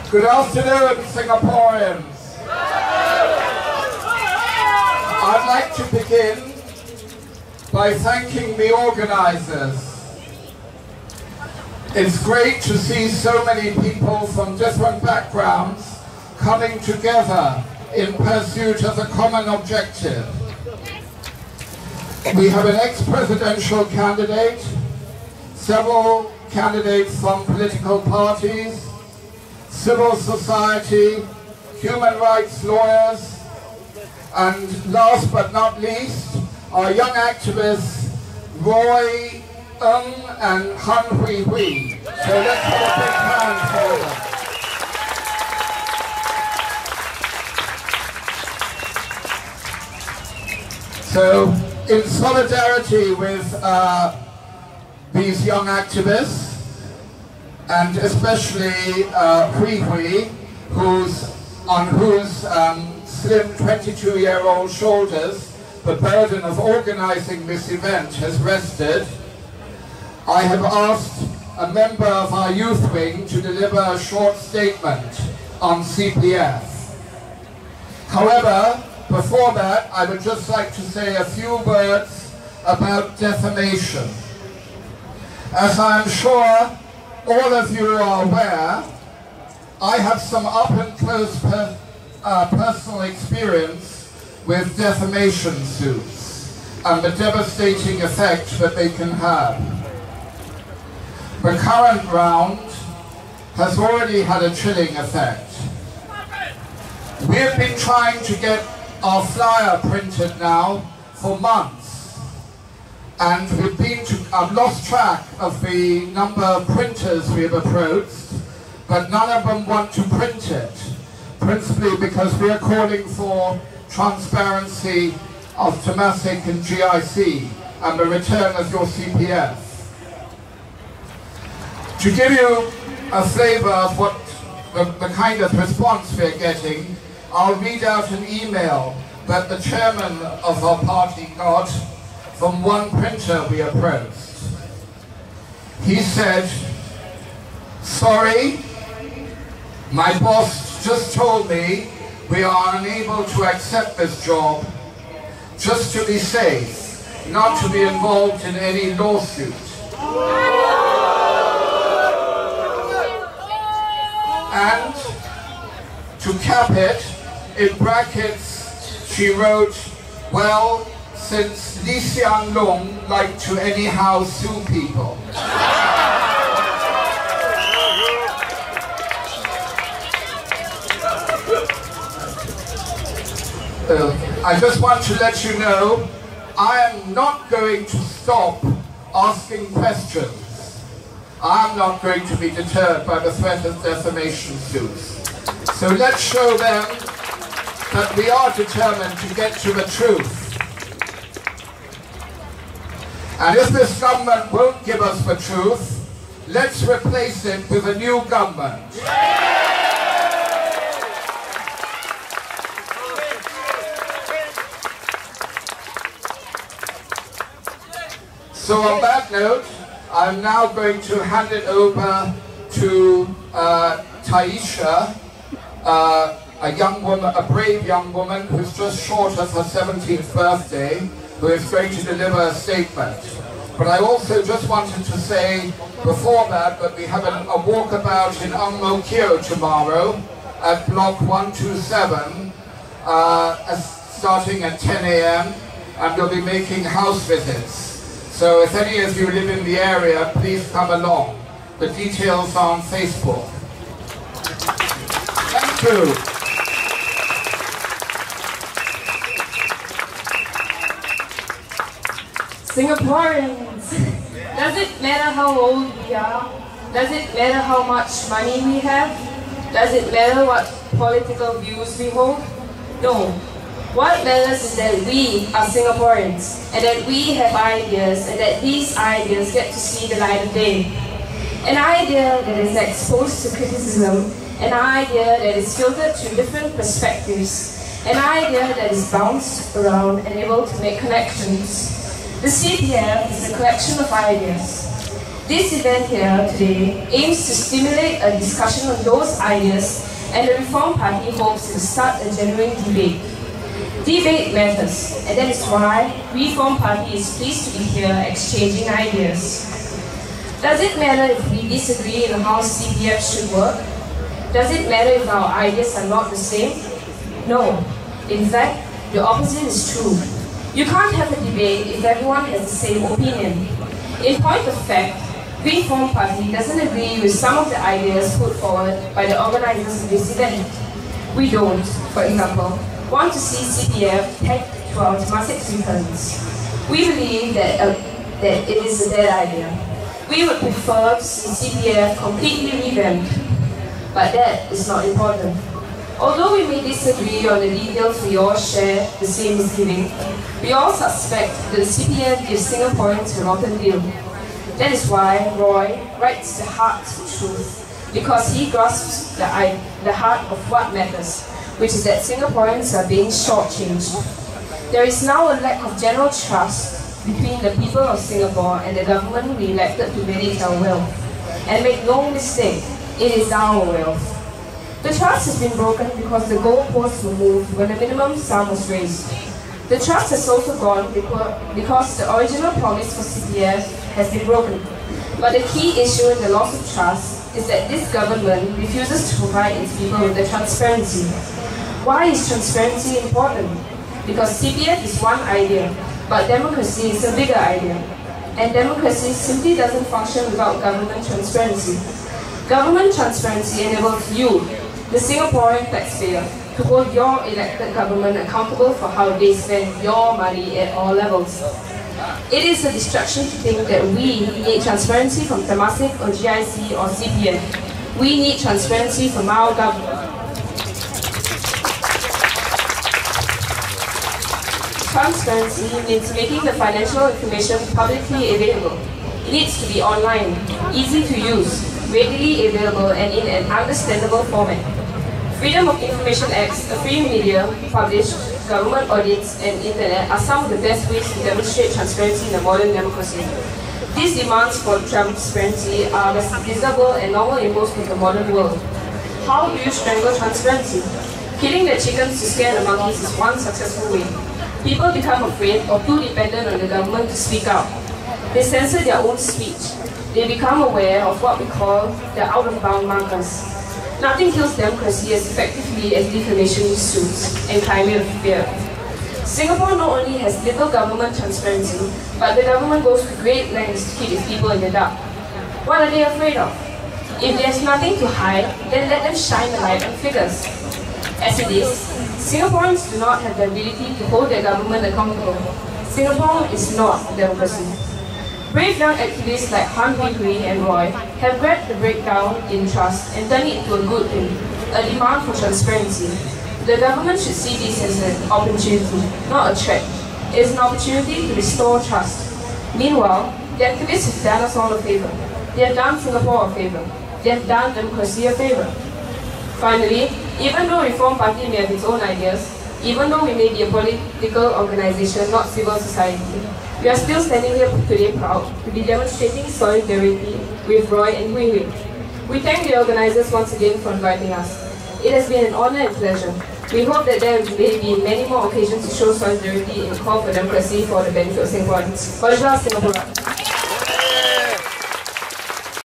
Good afternoon, Singaporeans. I'd like to begin by thanking the organizers. It's great to see so many people from different backgrounds coming together in pursuit of a common objective. We have an ex-presidential candidate, several candidates from political parties, civil society, human rights lawyers, and last but not least, our young activists, Hui Hui and Hui Hui. So let's have a big hand for them. So, in solidarity with these young activists, and especially Hui Hui, on whose slim 22-year-old shoulders the burden of organizing this event has rested, I have asked a member of our youth wing to deliver a short statement on CPF. However, before that, I would just like to say a few words about defamation. As I am sure all of you are aware, I have some up-and-close personal experience with defamation suits and the devastating effect that they can have. The current round has already had a chilling effect. We have been trying to get our flyer printed now for months, and I've lost track of the number of printers we have approached, but none of them want to print it, principally because we are calling for transparency of Temasek and GIC and the return of your CPF. To give you a flavour of what the kind of response we're getting, I'll read out an email that the chairman of our party got from one printer we approached. He said, "Sorry, my boss just told me we are unable to accept this job, just to be safe, not to be involved in any lawsuit." And to cap it, in brackets, she wrote, "Well, since Lee Hsien Loong like to anyhow sue people." I just want to let you know, I am not going to stop asking questions. I am not going to be deterred by the threat of defamation suits. So let's show them that we are determined to get to the truth. And if this government won't give us the truth, let's replace it with a new government. So on that note, I'm now going to hand it over to Taisha, a young woman, a brave young woman who's just short of her 17th birthday, who is going to deliver a statement. But I also just wanted to say before that we have a walkabout in Ang Mo Kio tomorrow at block 127, starting at 10 a.m. and we'll be making house visits. So if any of you live in the area, please come along. The details are on Facebook. Thank you. Singaporeans, does it matter how old we are? Does it matter how much money we have? Does it matter what political views we hold? No. What matters is that we are Singaporeans, and that we have ideas, and that these ideas get to see the light of day. An idea that is exposed to criticism, an idea that is filtered through different perspectives, an idea that is bounced around and able to make connections. The CPF is a collection of ideas. This event here today aims to stimulate a discussion on those ideas, and the Reform Party hopes to start a genuine debate. Debate matters, and that is why Reform Party is pleased to be here exchanging ideas. Does it matter if we disagree on how CPF should work? Does it matter if our ideas are not the same? No. In fact, the opposite is true. You can't have a debate if everyone has the same opinion. In point of fact, Reform Party doesn't agree with some of the ideas put forward by the organizers of this event. We don't, for example, want to see CPF tagged to our domestic returns. We believe that it is a dead idea. We would prefer to see CPF completely revamped, but that is not important. Although we may disagree on the details, we all share the same misgiving. We all suspect that the CPF gives Singaporeans a rotten deal. That is why Roy writes the heart truth, because he grasps the heart of what matters, which is that Singaporeans are being shortchanged. There is now a lack of general trust between the people of Singapore and the government we elected to manage our wealth. And make no mistake, it is our wealth. The trust has been broken because the goalposts were moved when the minimum sum was raised. The trust has also gone because the original promise for CPF has been broken. But the key issue in the loss of trust is that this government refuses to provide its people with the transparency. Why is transparency important? Because CPF is one idea, but democracy is a bigger idea. And democracy simply doesn't function without government transparency. Government transparency enables you, the Singaporean taxpayer, to hold your elected government accountable for how they spend your money at all levels. It is a distraction to think that we need transparency from Temasek or GIC or CPF. We need transparency from our government. Transparency means making the financial information publicly available. It needs to be online, easy to use, readily available, and in an understandable format. Freedom of Information Acts, a free media, published, government audits, and internet are some of the best ways to demonstrate transparency in a modern democracy. These demands for transparency are visible and normal in most of the modern world. How do you strangle transparency? Killing the chickens to scare the monkeys is one successful way. People become afraid or too dependent on the government to speak out. They censor their own speech. They become aware of what we call the out-of-bound markers. Nothing kills democracy as effectively as defamation suits and climate of fear. Singapore not only has little government transparency, but the government goes to great lengths to keep its people in the dark. What are they afraid of? If there's nothing to hide, then let them shine the light on figures. As it is, Singaporeans do not have the ability to hold their government accountable. Singapore is not a democracy. Brave young activists like Hui Hui and Roy have grabbed the breakdown in trust and turned it into a good thing, a demand for transparency. The government should see this as an opportunity, not a threat. It is an opportunity to restore trust. Meanwhile, the activists have done us all a favour. They have done Singapore a favour. They have done democracy a favour. Finally, even though Reform Party may have its own ideas, even though we may be a political organisation, not civil society, we are still standing here today proud to be demonstrating solidarity with Roy and Hui Hui. We thank the organisers once again for inviting us. It has been an honour and pleasure. We hope that there may be many more occasions to show solidarity and call for democracy for the benefit of Singaporeans. Bonjour, Singapore.